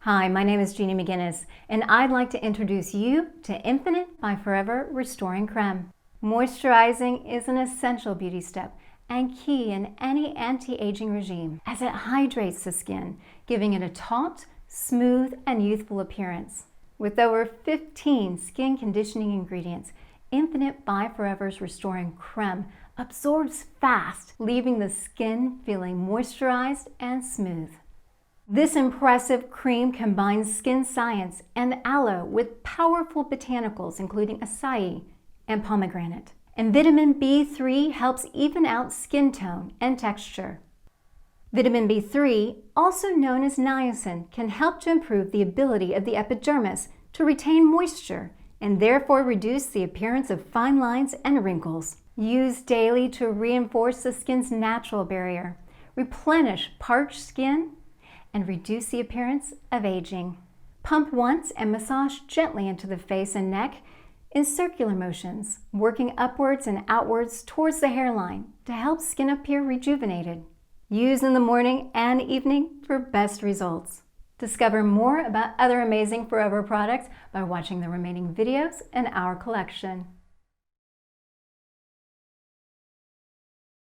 Hi, my name is Jeannie McGinnis, and I'd like to introduce you to Infinite by Forever Restoring Creme. Moisturizing is an essential beauty step and key in any anti-aging regime, as it hydrates the skin, giving it a taut, smooth, and youthful appearance. With over 15 skin conditioning ingredients, Infinite by Forever's Restoring Creme absorbs fast, leaving the skin feeling moisturized and smooth. This impressive cream combines skin science and aloe with powerful botanicals including acai and pomegranate. And vitamin B3 helps even out skin tone and texture. Vitamin B3, also known as niacin, can help to improve the ability of the epidermis to retain moisture and therefore reduce the appearance of fine lines and wrinkles. Use daily to reinforce the skin's natural barrier, replenish parched skin, and reduce the appearance of aging. Pump once and massage gently into the face and neck in circular motions, working upwards and outwards towards the hairline to help skin appear rejuvenated. Use in the morning and evening for best results. Discover more about other amazing Forever products by watching the remaining videos in our collection.